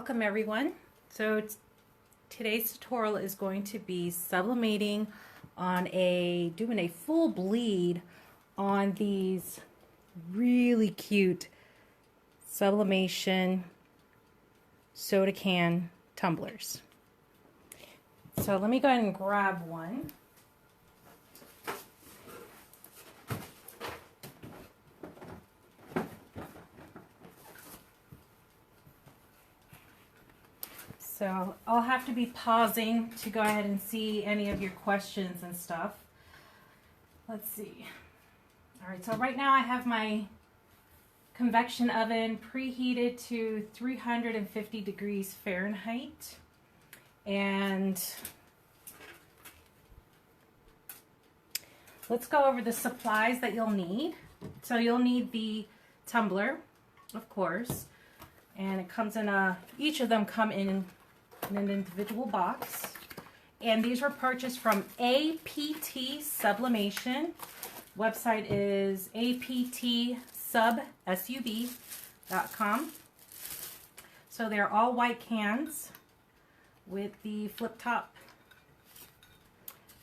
Welcome everyone. So today's tutorial is going to be sublimating on doing a full bleed on these really cute Sublimation soda can tumblers. So let me go ahead and grab one. So I'll have to be pausing to go ahead and see any of your questions and stuff. Let's see. All right, so right now I have my convection oven preheated to 350 degrees Fahrenheit. And let's go over the supplies that you'll need. So you'll need the tumbler, of course, and it comes in each of them come in an individual box. And these were purchased from APT Sublimation. Website is aptsub.com. So they're all white cans with the flip top.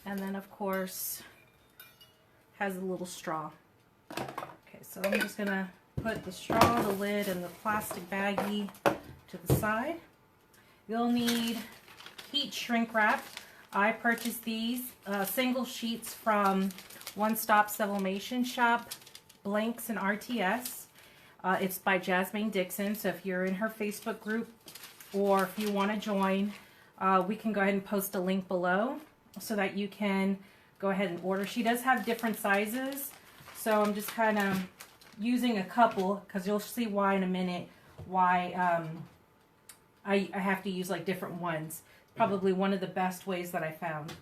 And then of course has a little straw. Okay, so I'm just gonna put the straw, the lid, and the plastic baggie to the side. You'll need heat shrink wrap. I purchased these single sheets from One Stop Sublimation Shop, Blanks and RTS. It's by Jasmine Dixon, so if you're in her Facebook group or if you want to join, we can go ahead and post a link below so that you can go ahead and order. She does have different sizes, so I'm just kind of using a couple because you'll see why in a minute why I have to use like different ones. Probably one of the best ways that I found.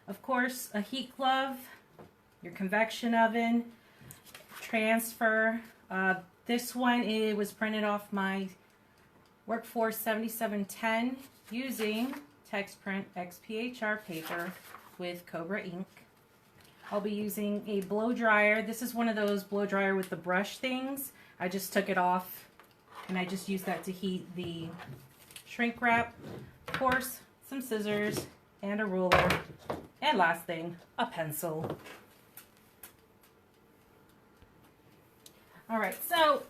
Of course, a heat glove, your convection oven, transfer. This one, it was printed off my Workforce 7710 using Texprint XPHR paper with Cobra ink. I'll be using a blow dryer. This is one of those blow dryer with the brush things. I just took it off and I just used that to heat the shrink wrap. Of course, some scissors and a ruler. And last thing, a pencil. Alright, so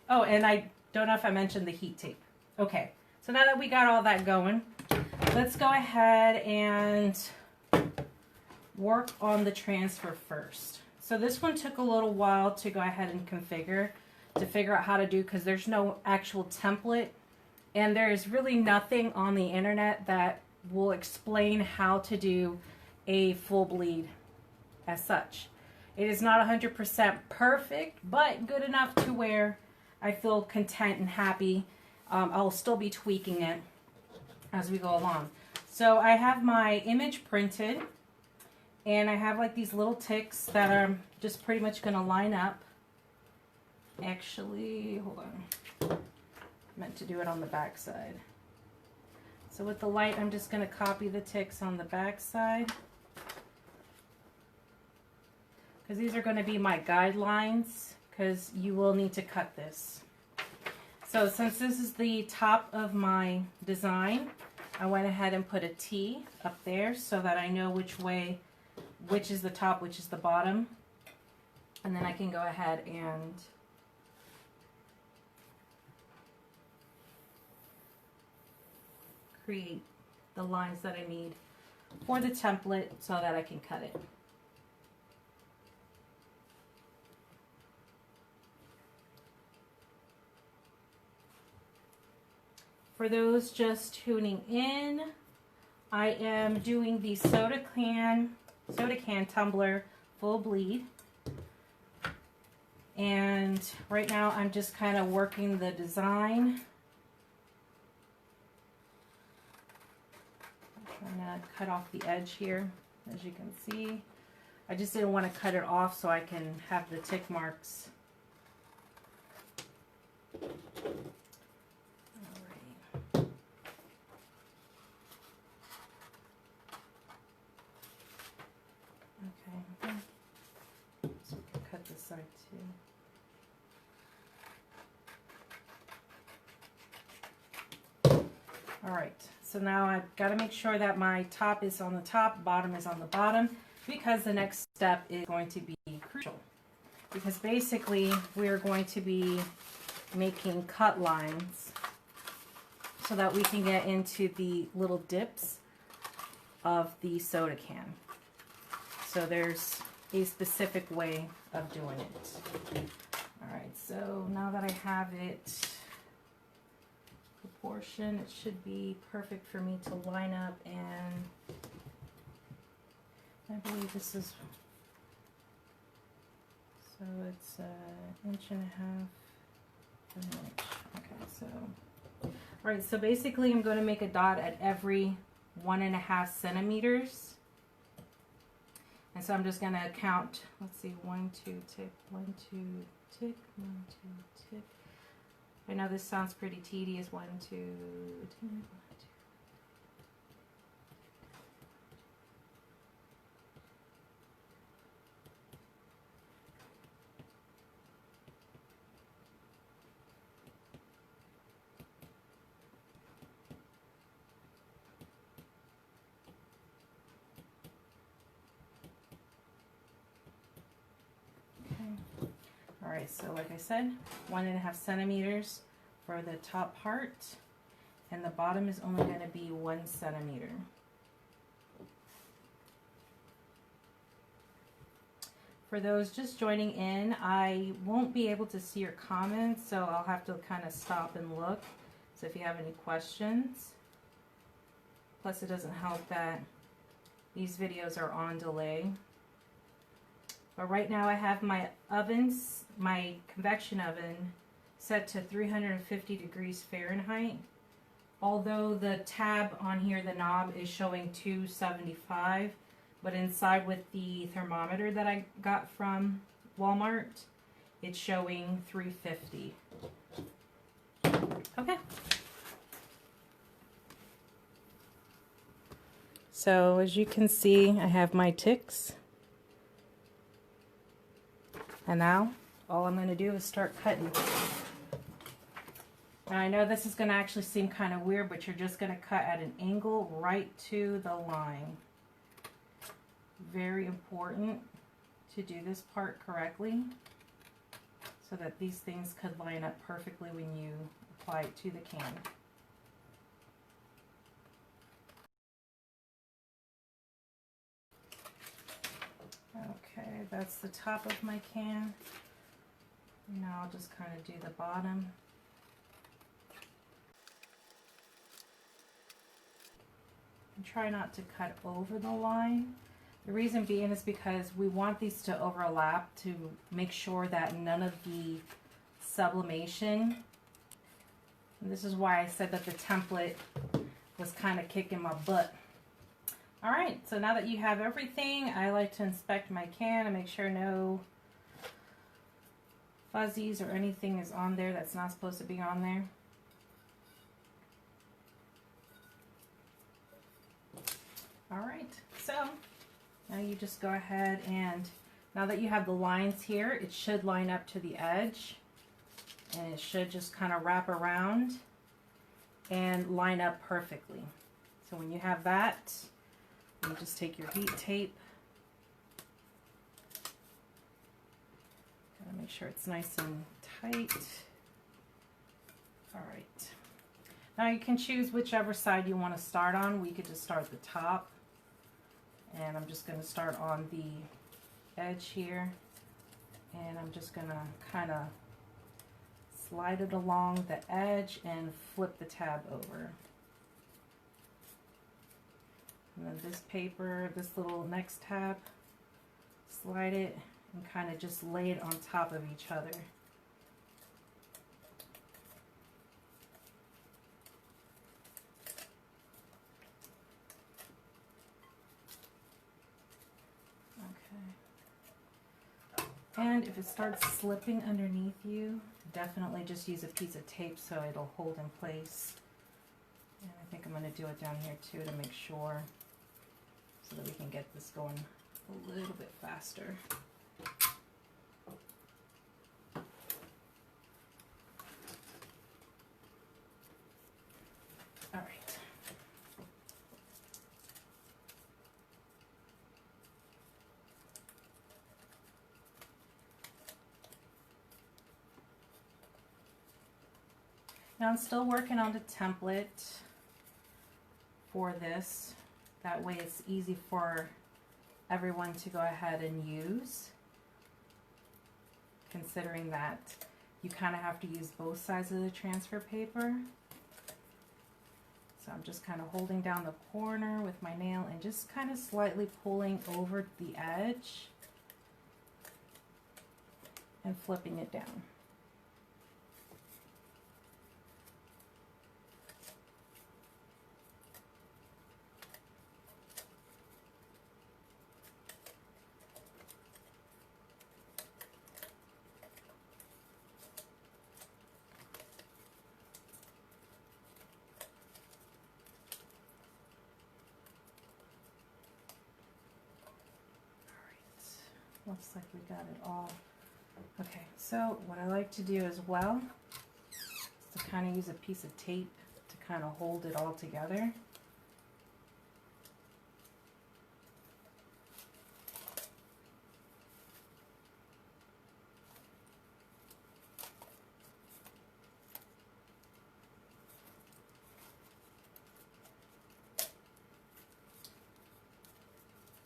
oh, and I don't know if I mentioned the heat tape. Okay, so now that we got all that going, let's go ahead and work on the transfer first. So this one took a little while to go ahead and configure, to figure out how to do, because there's no actual template, and there is really nothing on the internet that will explain how to do a full bleed as such. It is not 100% perfect, but good enough to where I feel content and happy. I'll still be tweaking it as we go along. So I have my image printed, and I have like these little ticks that are just pretty much going to line up. Actually, hold on. I meant to do it on the back side. So with the light, I'm just going to copy the ticks on the back side, because these are going to be my guidelines, because you will need to cut this. So since this is the top of my design, I went ahead and put a T up there so that I know which is the top, which is the bottom. And then I can go ahead and create the lines that I need for the template so that I can cut it. For those just tuning in, I am doing the soda can tumbler full bleed. And right now I'm just kind of working the design. I'm trying to cut off the edge here, as you can see. I just didn't want to cut it off so I can have the tick marks. Okay, so we can cut this side too. All right, so now I've got to make sure that my top is on the top, bottom is on the bottom, because the next step is going to be crucial. Because basically we're going to be making cut lines so that we can get into the little dips of the soda can. So there's a specific way of doing it. All right, so now that I have it proportion, it should be perfect for me to line up, and I believe this is, so it's an inch and a half, an inch. Okay, so, all right, so basically I'm going to make a dot at every 1.5 centimeters. And so I'm just going to count, let's see, 1, 2, tick, 1, 2, tick, 1, 2, tick. I know this sounds pretty tedious. 1, 2, tick, 1, 2. All right, so like I said, 1.5 centimeters for the top part, and the bottom is only going to be 1 centimeter. For those just joining in, I won't be able to see your comments, so I'll have to kind of stop and look. So if you have any questions, plus it doesn't help that these videos are on delay. But right now I have my ovens, my convection oven, set to 350 degrees Fahrenheit. Although the tab on here, the knob, is showing 275, but inside with the thermometer that I got from Walmart, it's showing 350. Okay. So as you can see, I have my ticks. And now, all I'm going to do is start cutting. And I know this is going to actually seem kind of weird, but you're just going to cut at an angle right to the line. Very important to do this part correctly so that these things could line up perfectly when you apply it to the can. Okay, that's the top of my can. Now I'll just kind of do the bottom. And try not to cut over the line. The reason being is because we want these to overlap to make sure that none of the sublimation, and this is why I said that the template was kind of kicking my butt. All right, so now that you have everything, I like to inspect my can and make sure no fuzzies or anything is on there that's not supposed to be on there. All right, so now you just go ahead, and now that you have the lines here, it should line up to the edge, and it should just kind of wrap around and line up perfectly. So when you have that, you just take your heat tape, gotta make sure it's nice and tight. All right, now you can choose whichever side you want to start on. We could just start at the top, and I'm just going to start on the edge here, and I'm just going to kind of slide it along the edge and flip the tab over. And then this paper, this little next tab, slide it and kind of just lay it on top of each other. Okay. And if it starts slipping underneath you, definitely just use a piece of tape so it'll hold in place. And I think I'm going to do it down here too to make sure, so that we can get this going a little bit faster. All right. Now I'm still working on the template for this. That way it's easy for everyone to go ahead and use, considering that you kind of have to use both sides of the transfer paper. So I'm just kind of holding down the corner with my nail and just kind of slightly pulling over the edge and flipping it down. Looks like we got it all. Okay, so what I like to do as well is to kind of use a piece of tape to kind of hold it all together.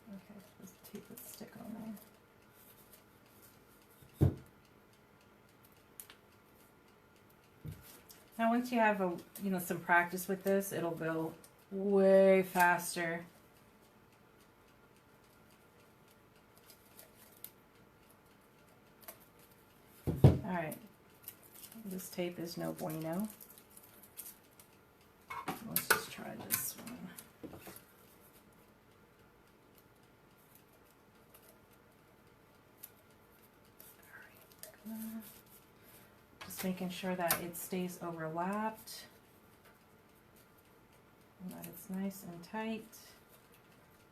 Okay, this tape would stick on there. Now once you have some practice with this, it'll go way faster. Alright, this tape is no bueno. Let's just try this one. Alright, just making sure that it stays overlapped and that it's nice and tight.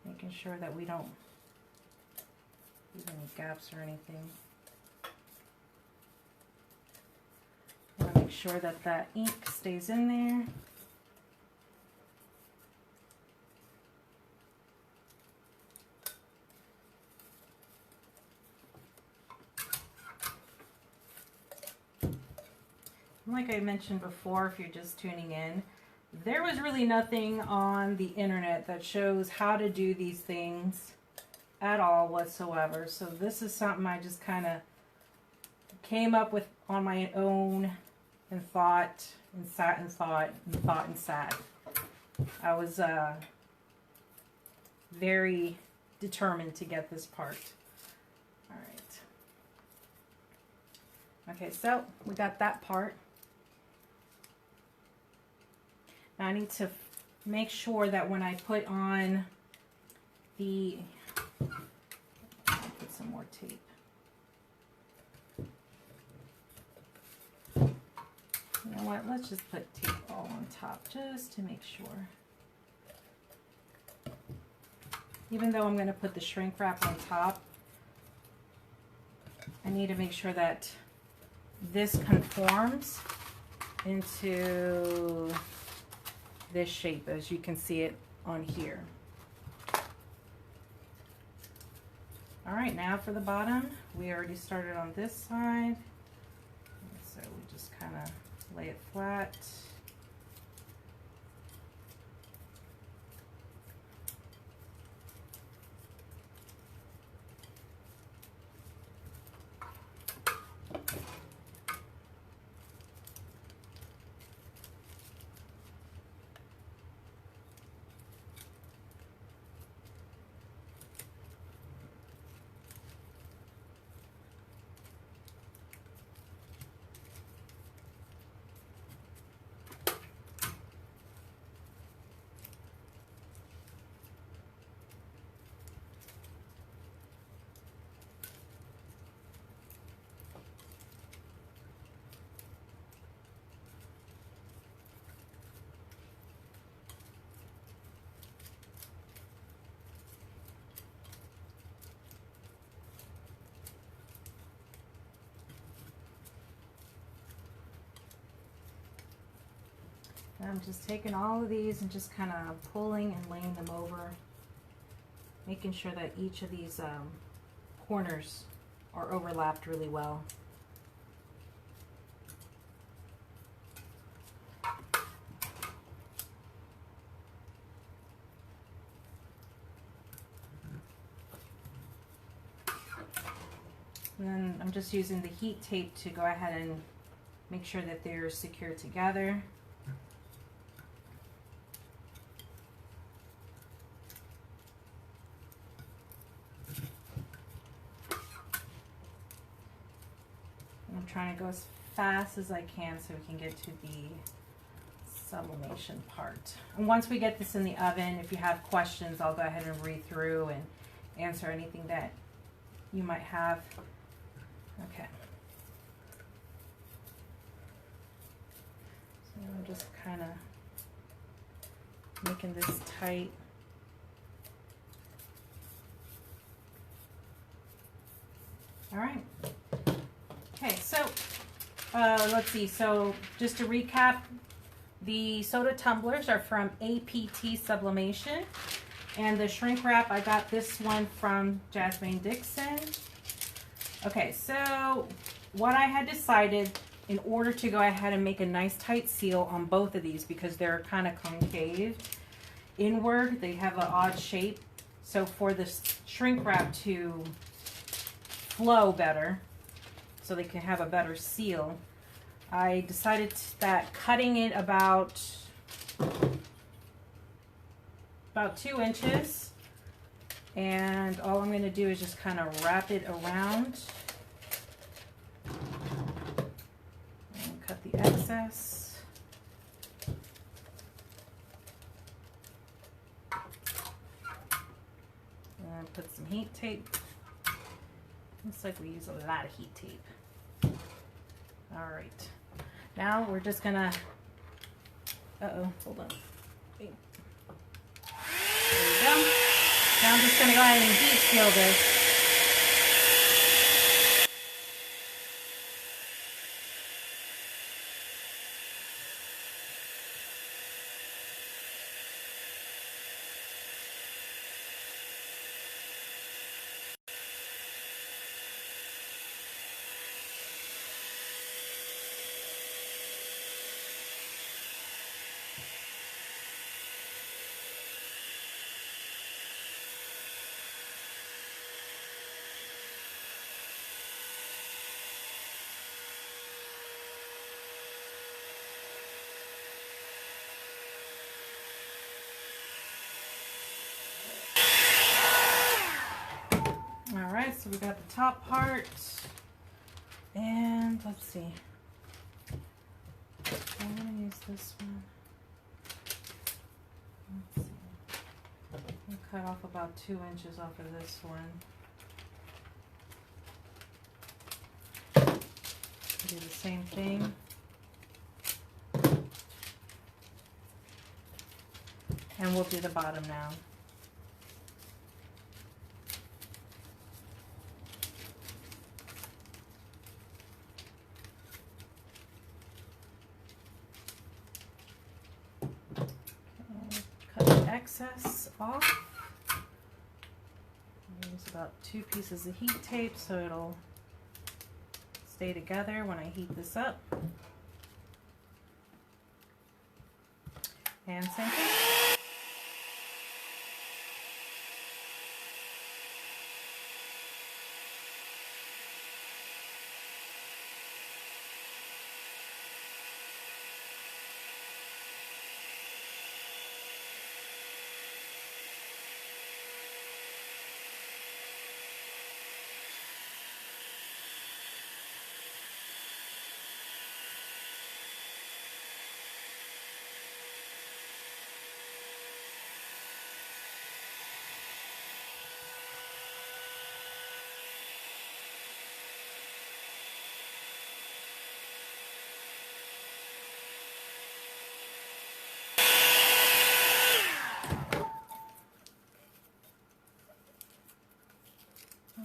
Making sure that we don't leave any gaps or anything. I want to make sure that that ink stays in there. Like I mentioned before, if you're just tuning in, there was really nothing on the internet that shows how to do these things at all whatsoever. So this is something I just kind of came up with on my own and thought and sat and thought and thought and sat. I was very determined to get this part. All right. Okay, so we got that part. Now I need to make sure that when I put on the, put some more tape. You know what, let's just put tape all on top just to make sure. Even though I'm going to put the shrink wrap on top, I need to make sure that this conforms into this shape as you can see it on here. All right, now for the bottom, we already started on this side, so we just kind of lay it flat. I'm just taking all of these and just kind of pulling and laying them over, making sure that each of these corners are overlapped really well. And then I'm just using the heat tape to go ahead and make sure that they're secure together. I'm trying to go as fast as I can so we can get to the sublimation part. And once we get this in the oven, if you have questions, I'll go ahead and read through and answer anything that you might have. Okay. So I'm just kind of making this tight. All right. Okay, so let's see. So just to recap, the soda tumblers are from APT Sublimation, and the shrink wrap, I got this one from Jasmine Dixon. Okay, so what I had decided, in order to go ahead and make a nice tight seal on both of these, because they're kind of concave inward, they have an odd shape. So for the shrink wrap to flow better, so they can have a better seal, I decided that cutting it about 2 inches, and all I'm going to do is just kind of wrap it around and cut the excess. And put some heat tape. Looks like we use a lot of heat tape. All right. Now we're just gonna, hold on. Wait. There we go. Now I'm just gonna go ahead and heat seal this. Alright, so we got the top part, and let's see, I'm going to use this one. Let's see, I'll cut off about 2 inches off of this one. Do the same thing. And we'll do the bottom now. Excess off. Use about 2 pieces of heat tape so it'll stay together when I heat this up. And same thing.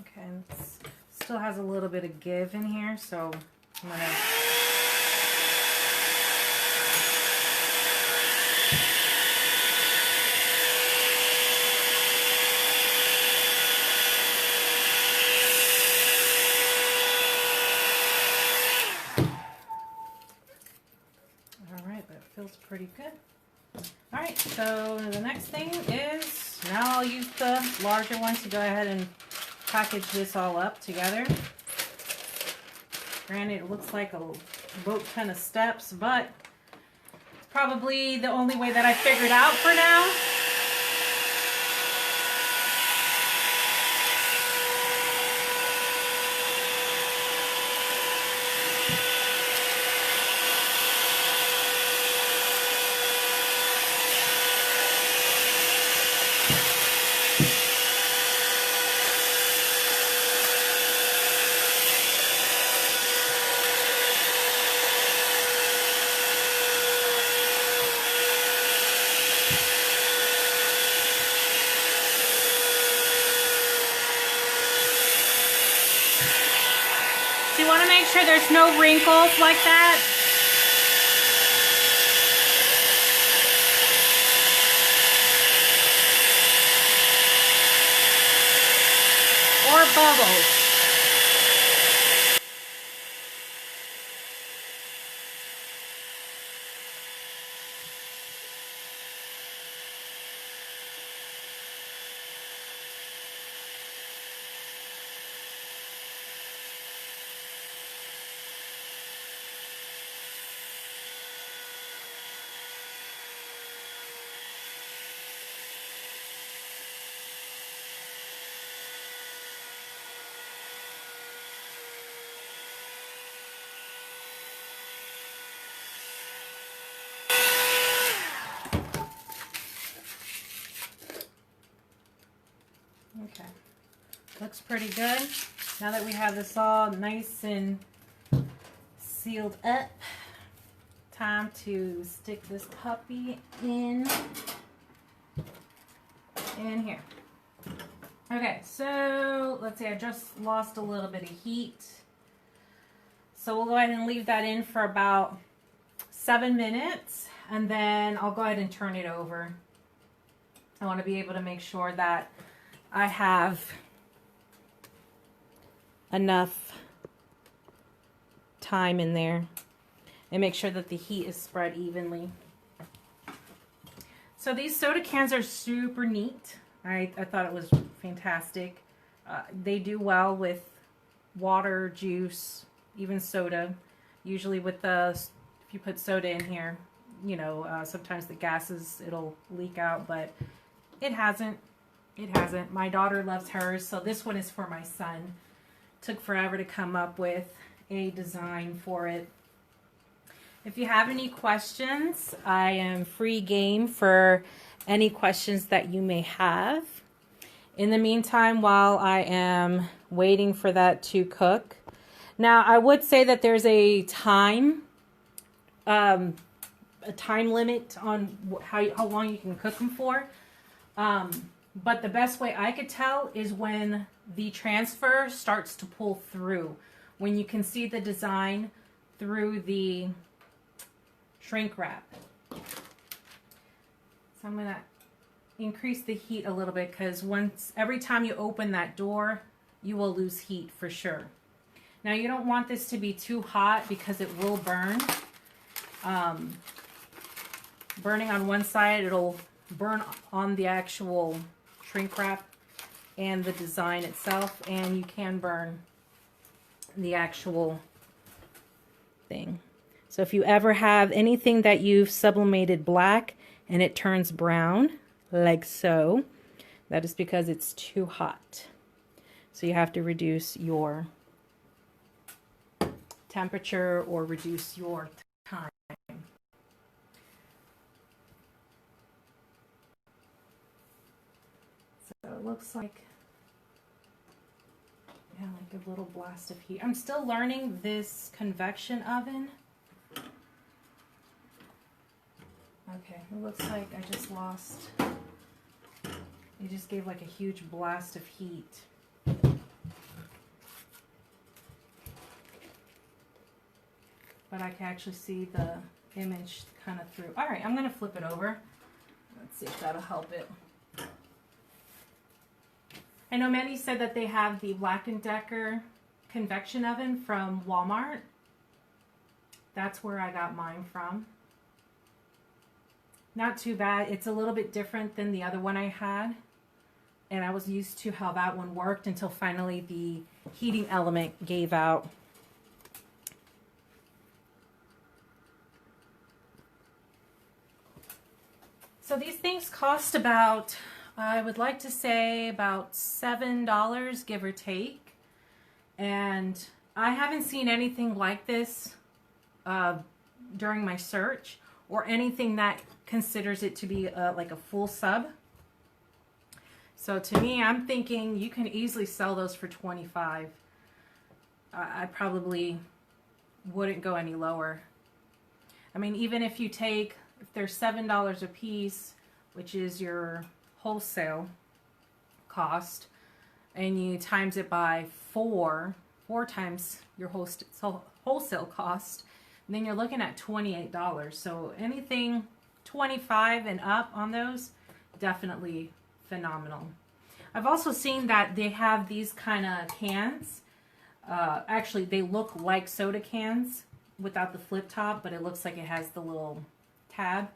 Okay, and it still has a little bit of give in here, so I'm gonna feels pretty good. All right, so the next thing is, now I'll use the larger one to go ahead and package this all up together. Granted, it looks like a boat ton of steps, but it's probably the only way that I figured out for now. So you want to make sure there's no wrinkles like that. Or bubbles. Okay, looks pretty good. Now that we have this all nice and sealed up, time to stick this puppy in here. Okay, so let's see, I just lost a little bit of heat. So we'll go ahead and leave that in for about 7 minutes, and then I'll go ahead and turn it over. I want to be able to make sure that I have enough time in there and make sure that the heat is spread evenly. So these soda cans are super neat. I thought it was fantastic. They do well with water, juice, even soda. Usually with if you put soda in here, you know, sometimes the gases, it'll leak out, but it hasn't. It hasn't. My daughter loves hers, so this one is for my son. Took forever to come up with a design for it. If you have any questions, I am free game for any questions that you may have. In the meantime, while I am waiting for that to cook. Now, I would say that there's a time limit on how long you can cook them for. But the best way I could tell is when the transfer starts to pull through. When you can see the design through the shrink wrap. So I'm going to increase the heat a little bit because every time you open that door, you will lose heat for sure. Now you don't want this to be too hot because it will burn. Burning on one side, it'll burn on the actual shrink wrap and the design itself, and you can burn the actual thing. So if you ever have anything that you've sublimated black and it turns brown, like so, that is because it's too hot. So you have to reduce your temperature or reduce your time. So it looks like, yeah, like a little blast of heat. I'm still learning this convection oven. Okay, it looks like I just lost, it just gave like a huge blast of heat. But I can actually see the image kind of through. All right, I'm gonna flip it over. Let's see if that'll help it. I know many said that they have the Black & Decker convection oven from Walmart. That's where I got mine from. Not too bad. It's a little bit different than the other one I had. And I was used to how that one worked until finally the heating element gave out. So these things cost about, I would like to say about $7, give or take. And I haven't seen anything like this during my search, or anything that considers it to be like a full sub. So to me, I'm thinking you can easily sell those for $25. I probably wouldn't go any lower. I mean, even if you take, if they're $7 a piece, which is your wholesale cost, and you times it by four times your wholesale cost, then you're looking at $28. So anything 25 and up on those, definitely phenomenal. I've also seen that they have these kind of cans. Actually, they look like soda cans without the flip top, but it looks like it has the little tab.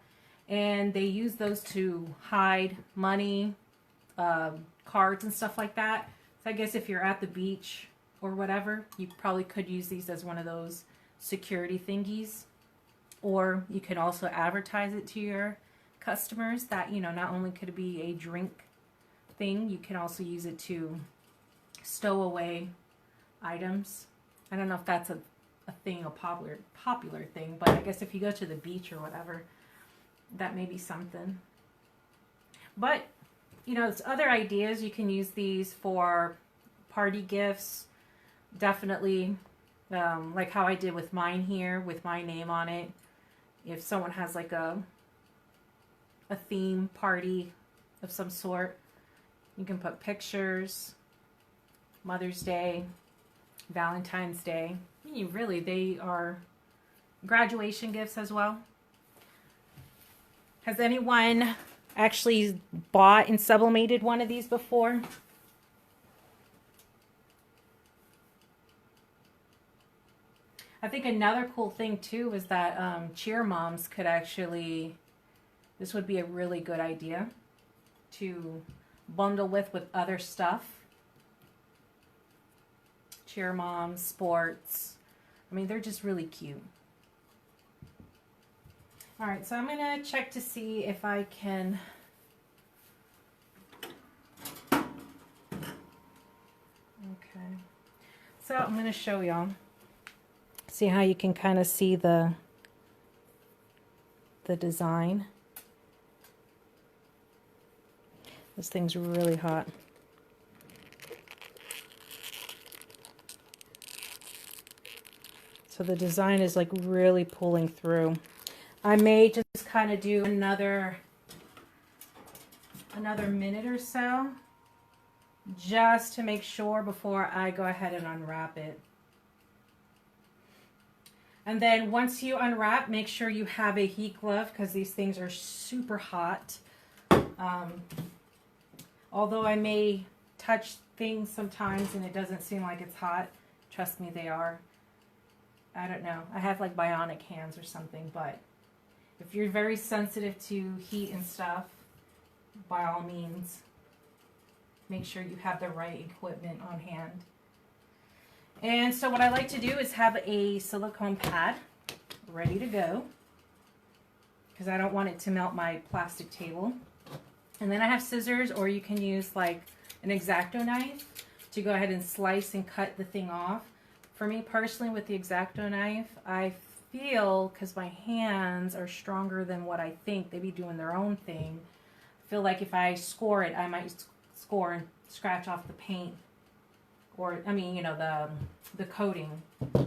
And they use those to hide money, cards and stuff like that. So I guess if you're at the beach or whatever, you probably could use these as one of those security thingies. Or you could also advertise it to your customers that, you know, not only could it be a drink thing, you can also use it to stow away items. I don't know if that's a thing, a popular thing, but I guess if you go to the beach or whatever, that may be something. But, you know, there's other ideas. You can use these for party gifts. Definitely, like how I did with mine here, with my name on it. If someone has like a theme party of some sort, you can put pictures, Mother's Day, Valentine's Day. I mean, really, they are graduation gifts as well. Has anyone actually bought and sublimated one of these before? I think another cool thing too is that cheer moms could actually, this would be a really good idea to bundle with other stuff. Cheer moms, sports. I mean, they're just really cute. All right, so I'm going to check to see if I can... Okay. So I'm going to show y'all. See how you can kind of see the design. This thing's really hot. So the design is like really pulling through. I may just kind of do another minute or so just to make sure before I go ahead and unwrap it. And then once you unwrap, make sure you have a heat glove because these things are super hot. Although I may touch things sometimes and it doesn't seem like it's hot, trust me, they are. I don't know. I have like bionic hands or something, but if you're very sensitive to heat and stuff, by all means, make sure you have the right equipment on hand. And so what I like to do is have a silicone pad ready to go because I don't want it to melt my plastic table. And then I have scissors, or you can use like an X-Acto knife to go ahead and slice and cut the thing off. For me personally, with the X-Acto knife, I feel, because my hands are stronger than what I think, they be doing their own thing, I feel like if I score it, I might score and scratch off the paint. Or, I mean, you know, the coating.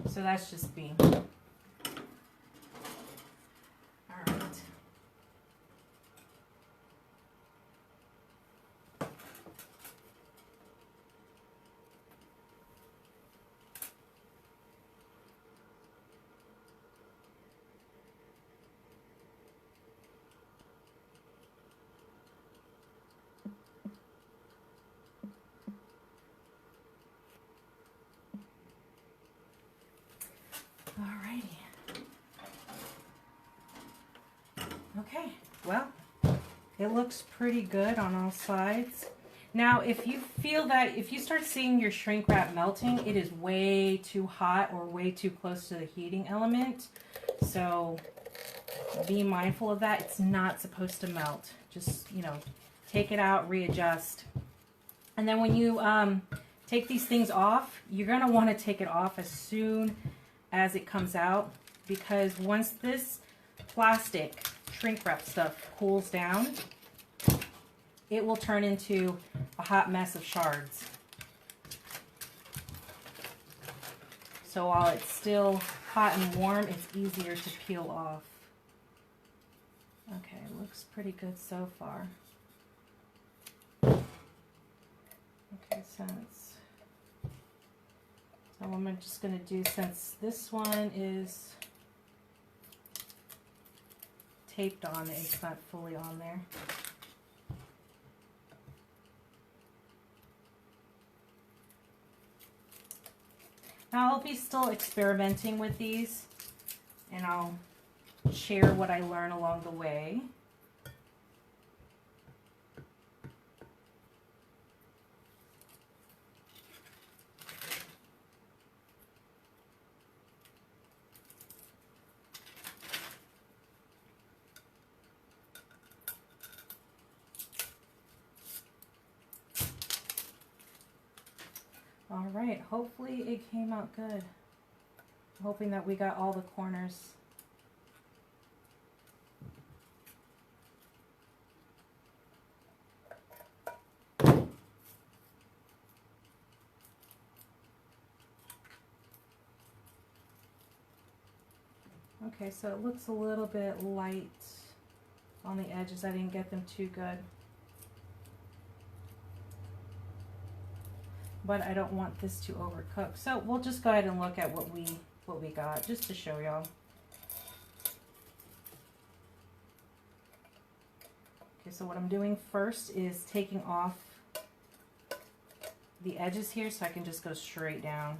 So that's just me. All right. Alrighty. Okay, well, it looks pretty good on all sides. Now, if you feel that, if you start seeing your shrink wrap melting, it is way too hot or way too close to the heating element. So be mindful of that. It's not supposed to melt. Just, you know, take it out, readjust. And then when you take these things off, you're going to want to take it off as soon as it comes out, because once this plastic shrink wrap stuff cools down, it will turn into a hot mess of shards. So while it's still hot and warm, it's easier to peel off. Okay, looks pretty good so far. Okay, so I'm just going to do, since this one is taped on, it's not fully on there. Now I'll be still experimenting with these, and I'll share what I learn along the way. All right, hopefully it came out good. I'm hoping that we got all the corners. Okay, so it looks a little bit light on the edges. I didn't get them too good. But I don't want this to overcook. So we'll just go ahead and look at what we got, just to show y'all. Okay, so what I'm doing first is taking off the edges here so I can just go straight down.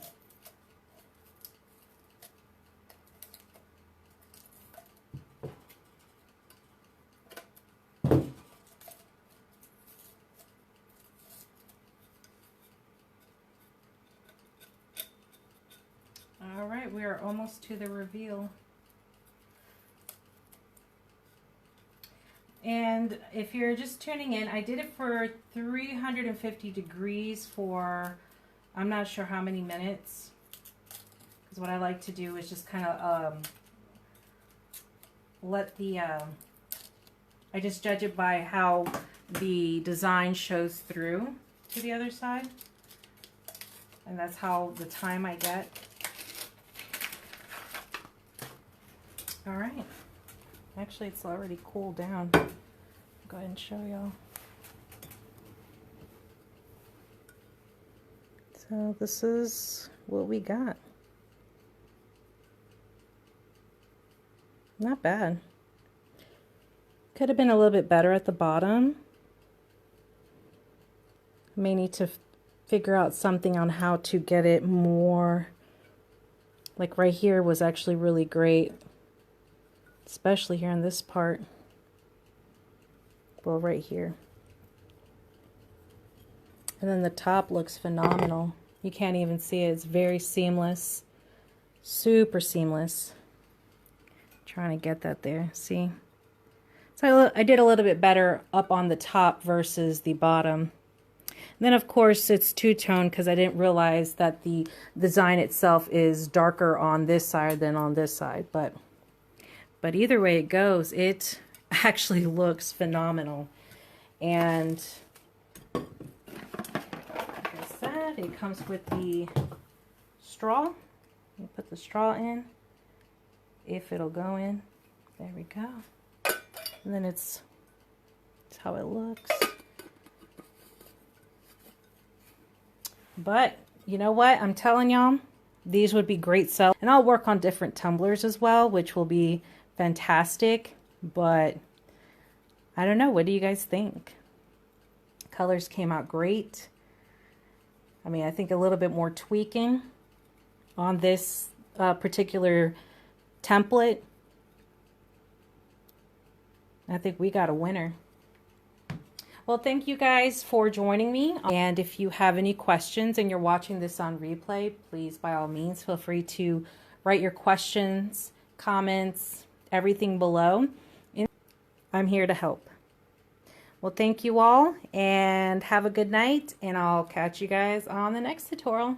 Alright, we are almost to the reveal. And if you're just tuning in, I did it for 350 degrees for I'm not sure how many minutes. Because what I like to do is just kind of let the, I just judge it by how the design shows through to the other side. And that's how the time I get. All right. Actually, it's already cooled down. I'll go ahead and show y'all. So this is what we got. Not bad. Could have been a little bit better at the bottom. May need to figure out something on how to get it more, like right here was actually really great. Especially here in this part. Well, right here. And then the top looks phenomenal. You can't even see it. It's very seamless. Super seamless. Trying to get that there. See? So I did a little bit better up on the top versus the bottom. And then, of course, it's two-tone because I didn't realize that the design itself is darker on this side than on this side. But either way it goes, it actually looks phenomenal. And like I said, it comes with the straw. You put the straw in, if it'll go in. There we go. And then it's how it looks. But you know what? I'm telling y'all, these would be great sell. And I'll work on different tumblers as well, which will be fantastic, but I don't know. What do you guys think? Colors came out great. I mean, I think a little bit more tweaking on this particular template. I think we got a winner. Well, thank you guys for joining me. And if you have any questions and you're watching this on replay, please, by all means, feel free to write your questions, comments, everything below. I'm here to help. Well, thank you all and have a good night, and I'll catch you guys on the next tutorial.